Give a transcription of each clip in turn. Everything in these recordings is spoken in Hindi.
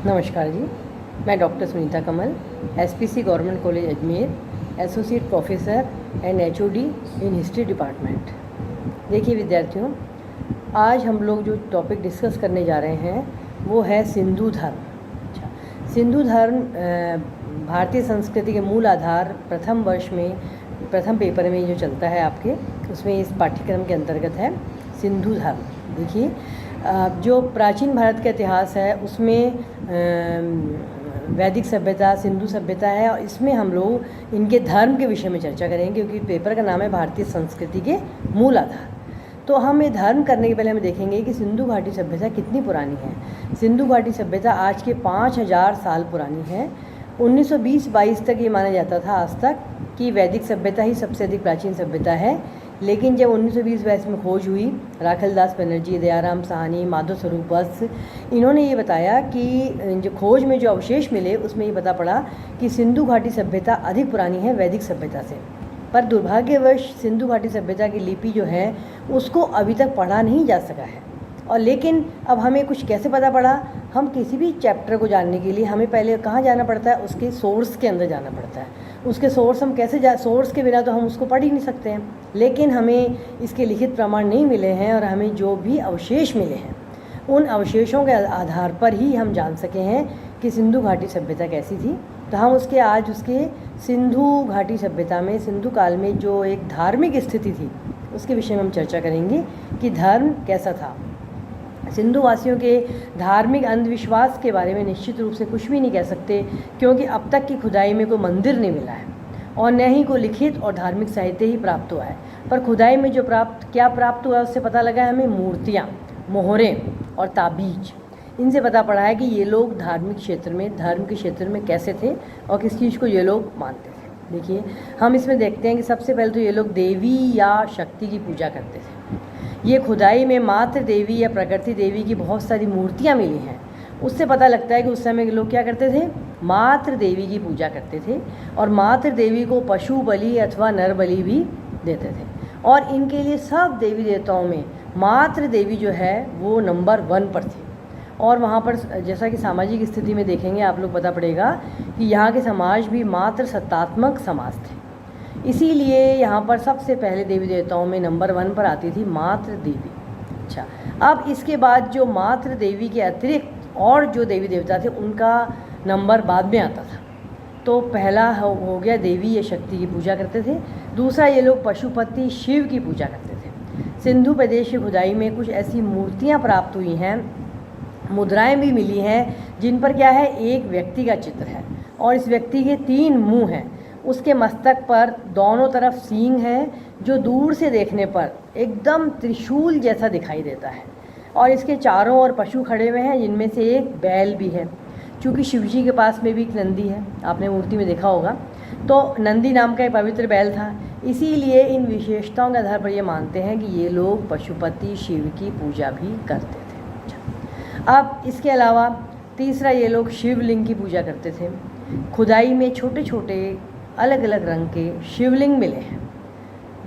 नमस्कार जी, मैं doctor Sunita Kamal, SPC government college Ajmer, associate professor and HOD in history department. देखिए विद्यार्थियों, आज हम लोग जो टॉपिक डिस्कस करने जा रहे हैं वो है सिंधु धर्म। अच्छा, सिंधु धर्म भारतीय संस्कृति के मूल आधार प्रथम वर्ष में प्रथम पेपर में जो चलता है आपके, उसमें इस पाठ्यक्रम के अंतर्गत है सिंधु धर्म। देखिए, जो प्राचीन भारत का इतिहास है उसमें वैदिक सभ्यता, सिंधु सभ्यता है, और इसमें हम लोग इनके धर्म के विषय में चर्चा करेंगे क्योंकि पेपर का नाम है भारतीय संस्कृति के मूल आधार। तो हम ये धर्म करने के पहले हम देखेंगे कि सिंधु घाटी सभ्यता कितनी पुरानी है। सिंधु घाटी सभ्यता आज के 5000 साल पुरानी है। 1920-22 तक ये माना जाता था आज तक कि वैदिक सभ्यता ही सबसे अधिक प्राचीन सभ्यता है, लेकिन जब 1920-22 में खोज हुई, राखलदास बनर्जी, दयाराम साहनी, माधव स्वरूप वत्स, इन्होंने ये बताया कि जो खोज में जो अवशेष मिले उसमें ये पता पड़ा कि सिंधु घाटी सभ्यता अधिक पुरानी है वैदिक सभ्यता से। पर दुर्भाग्यवश सिंधु घाटी सभ्यता की लिपि जो है उसको अभी तक पढ़ा नहीं जा सका है। और लेकिन अब हमें कुछ कैसे पता पड़ा, हम किसी भी चैप्टर को जानने के लिए हमें पहले कहाँ जाना पड़ता है, उसके सोर्स के अंदर जाना पड़ता है। उसके सोर्स हम कैसे सोर्स के बिना तो हम उसको पढ़ ही नहीं सकते हैं। लेकिन हमें इसके लिखित प्रमाण नहीं मिले हैं और हमें जो भी अवशेष मिले हैं उन अवशेषों के आधार पर ही हम जान सके हैं कि सिंधु घाटी सभ्यता कैसी थी। तो हम उसके सिंधु घाटी सभ्यता में, सिंधु काल में जो एक धार्मिक स्थिति थी उसके विषय में हम चर्चा करेंगे कि धर्म कैसा था। सिंधु वासियों के धार्मिक अंधविश्वास के बारे में निश्चित रूप से कुछ भी नहीं कह सकते, क्योंकि अब तक की खुदाई में कोई मंदिर नहीं मिला है और न ही कोई लिखित और धार्मिक साहित्य ही प्राप्त हुआ है। पर खुदाई में जो प्राप्त हुआ है उससे पता लगा है हमें मूर्तियाँ, मोहरें और ताबीज, इनसे पता पड़ा है कि ये लोग धार्मिक क्षेत्र में, धर्म के क्षेत्र में कैसे थे और किस चीज़ को ये लोग मानते थे। देखिए, हम इसमें देखते हैं कि सबसे पहले तो ये लोग देवी या शक्ति की पूजा करते थे। ये खुदाई में मातृ देवी या प्रकृति देवी की बहुत सारी मूर्तियाँ मिली हैं। उससे पता लगता है कि उस समय के लोग क्या करते थे, मातृ देवी की पूजा करते थे और मातृ देवी को पशु बलि अथवा नर बलि भी देते थे। और इनके लिए सब देवी देवताओं में मातृ देवी जो है वो नंबर 1 पर थी। और वहाँ पर जैसा कि सामाजिक स्थिति में देखेंगे आप लोग, पता पड़ेगा कि यहाँ के समाज भी मातृ सत्तात्मक समाज थे। इसीलिए यहाँ पर सबसे पहले देवी देवताओं में नंबर 1 पर आती थी मातृ देवी। अच्छा, अब इसके बाद जो मातृ देवी के अतिरिक्त और जो देवी देवता थे उनका नंबर बाद में आता था। तो पहला हो गया देवी या शक्ति की पूजा करते थे। दूसरा, ये लोग पशुपति शिव की पूजा करते थे। सिंधु प्रदेश की खुदाई में कुछ ऐसी मूर्तियाँ प्राप्त हुई हैं, मुद्राएं भी मिली हैं, जिन पर क्या है, एक व्यक्ति का चित्र है और इस व्यक्ति के 3 मुंह हैं। उसके मस्तक पर दोनों तरफ सींग है जो दूर से देखने पर एकदम त्रिशूल जैसा दिखाई देता है, और इसके चारों ओर पशु खड़े हुए हैं जिनमें से एक बैल भी है। चूँकि शिवजी के पास में भी एक नंदी है, आपने मूर्ति में देखा होगा, तो नंदी नाम का एक पवित्र बैल था। इसीलिए इन विशेषताओं के आधार पर ये मानते हैं कि ये लोग पशुपति शिव की पूजा भी करते थे। अब इसके अलावा तीसरा, ये लोग शिवलिंग की पूजा करते थे। खुदाई में छोटे छोटे अलग अलग रंग के शिवलिंग मिले हैं,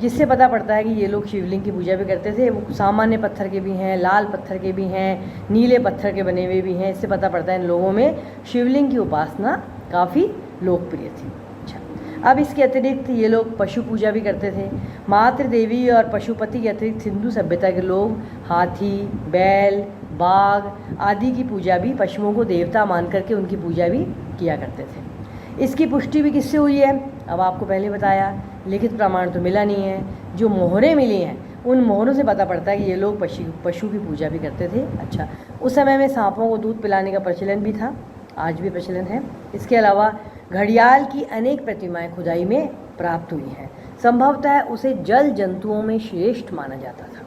जिससे पता पड़ता है कि ये लोग शिवलिंग की पूजा भी करते थे। वो सामान्य पत्थर के भी हैं, लाल पत्थर के भी हैं, नीले पत्थर के बने हुए भी हैं। इससे पता पड़ता है इन लोगों में शिवलिंग की उपासना काफ़ी लोकप्रिय थी। अच्छा, अब इसके अतिरिक्त ये लोग पशु पूजा भी करते थे। मातृ देवी और पशुपति के अतिरिक्त सिंधु सभ्यता के लोग हाथी, बैल, बाघ आदि की पूजा भी, पशुओं को देवता मान करके उनकी पूजा भी किया करते थे। इसकी पुष्टि भी किससे हुई है, अब आपको पहले बताया, लिखित प्रमाण तो मिला नहीं है। जो मोहरें मिली हैं उन मोहरों से पता पड़ता है कि ये लोग पशु की पूजा भी करते थे। अच्छा, उस समय में सांपों को दूध पिलाने का प्रचलन भी था, आज भी प्रचलन है। इसके अलावा घड़ियाल की अनेक प्रतिमाएं खुदाई में प्राप्त हुई हैं। संभवतः उसे जल जंतुओं में श्रेष्ठ माना जाता था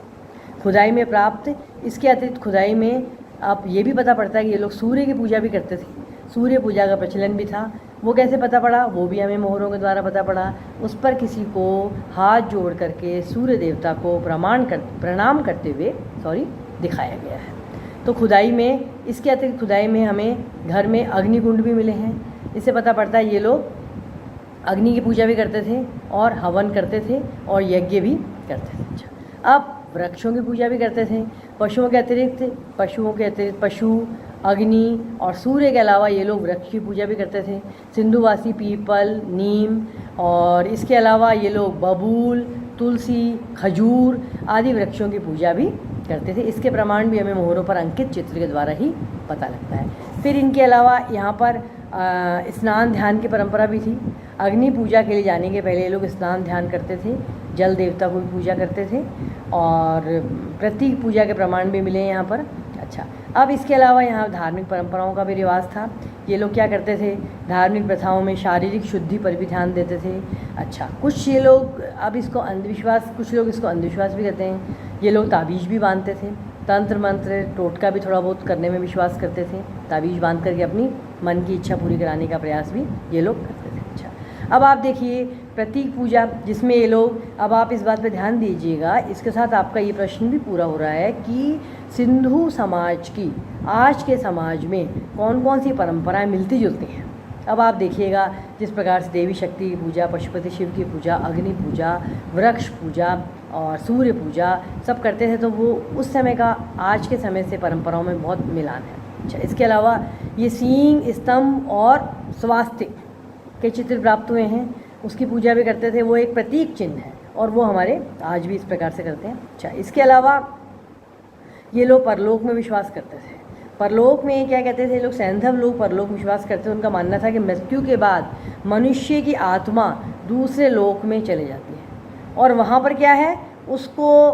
खुदाई में प्राप्त। इसके अतिरिक्त खुदाई में अब ये भी पता पड़ता है कि ये लोग सूर्य की पूजा भी करते थे। सूर्य पूजा का प्रचलन भी था। वो कैसे पता पड़ा, वो भी हमें मोहरों के द्वारा पता पड़ा। उस पर किसी को हाथ जोड़ करके सूर्य देवता को प्रणाम करते हुए दिखाया गया है। तो खुदाई में, इसके अतिरिक्त खुदाई में हमें घर में अग्निकुंड भी मिले हैं। इससे पता पड़ता है ये लोग अग्नि की पूजा भी करते थे और हवन करते थे और यज्ञ भी करते थे। अच्छा, अब वृक्षों की पूजा भी करते थे। पशुओं के अतिरिक्त पशु अग्नि और सूर्य के अलावा ये लोग वृक्ष की पूजा भी करते थे। सिंधुवासी पीपल, नीम और इसके अलावा ये लोग बबूल, तुलसी, खजूर आदि वृक्षों की पूजा भी करते थे। इसके प्रमाण भी हमें मोहरों पर अंकित चित्र के द्वारा ही पता लगता है। फिर इनके अलावा यहाँ पर स्नान ध्यान की परंपरा भी थी। अग्नि पूजा के लिए जाने के पहले ये लोग स्नान ध्यान करते थे, जल देवता को भी पूजा करते थे और प्रतीक पूजा के प्रमाण भी मिले यहाँ पर। अच्छा, अब इसके अलावा यहाँ धार्मिक परंपराओं का भी रिवाज था। ये लोग क्या करते थे, धार्मिक प्रथाओं में शारीरिक शुद्धि पर भी ध्यान देते थे। अच्छा, कुछ ये लोग अब इसको अंधविश्वास, कुछ लोग इसको अंधविश्वास भी कहते हैं। ये लोग ताबीज़ भी बांधते थे, तंत्र मंत्र टोटका भी थोड़ा बहुत करने में विश्वास करते थे। ताबीज़ बांध करके अपनी मन की इच्छा पूरी कराने का प्रयास भी ये लोग करते थे। अच्छा, अब आप देखिए प्रतीक पूजा, जिसमें ये लोग, अब आप इस बात पे ध्यान दीजिएगा, इसके साथ आपका ये प्रश्न भी पूरा हो रहा है कि सिंधु समाज की आज के समाज में कौन कौन सी परंपराएं मिलती जुलती हैं। अब आप देखिएगा, जिस प्रकार से देवी शक्ति की पूजा, पशुपति शिव की पूजा, अग्नि पूजा, वृक्ष पूजा और सूर्य पूजा सब करते थे, तो वो उस समय का आज के समय से परंपराओं में बहुत मिलान है। अच्छा, इसके अलावा ये सींग, स्तंभ और स्वास्तिक के चित्र प्राप्त हुए हैं, उसकी पूजा भी करते थे। वो एक प्रतीक चिन्ह है और वो हमारे आज भी इस प्रकार से करते हैं। अच्छा, इसके अलावा ये लोग परलोक में विश्वास करते थे। परलोक में क्या कहते थे लोग, सैंधव लोग परलोक में विश्वास करते थे। उनका मानना था कि मृत्यु के बाद मनुष्य की आत्मा दूसरे लोक में चले जाती है और वहाँ पर क्या है, उसको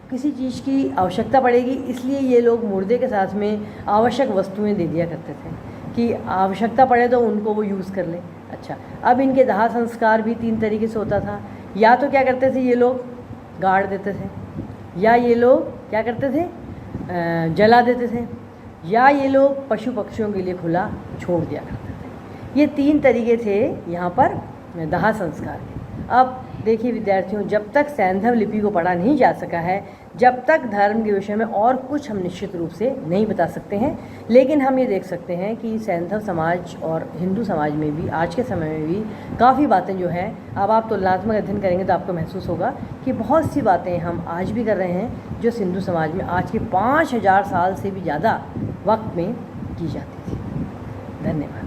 किसी चीज़ की आवश्यकता पड़ेगी, इसलिए ये लोग मुर्दे के साथ में आवश्यक वस्तुएं दे दिया करते थे कि आवश्यकता पड़े तो उनको वो यूज़ कर ले। अच्छा, अब इनके दाह संस्कार भी 3 तरीके से होता था। या तो क्या करते थे ये लोग, गाड़ देते थे, या ये लोग क्या करते थे, जला देते थे, या ये लोग पशु पक्षियों के लिए खुला छोड़ दिया करते थे। ये 3 तरीके थे यहाँ पर दाह संस्कार के। अब देखिए विद्यार्थियों, जब तक सैंधव लिपि को पढ़ा नहीं जा सका है, जब तक धर्म के विषय में और कुछ हम निश्चित रूप से नहीं बता सकते हैं, लेकिन हम ये देख सकते हैं कि सैंधव समाज और हिंदू समाज में भी आज के समय में भी काफ़ी बातें जो हैं, अब आप तुलनात्मक अध्ययन करेंगे तो आपको महसूस होगा कि बहुत सी बातें हम आज भी कर रहे हैं जो सिंधु समाज में आज के 5000 साल से भी ज़्यादा वक्त में की जाती थी। धन्यवाद।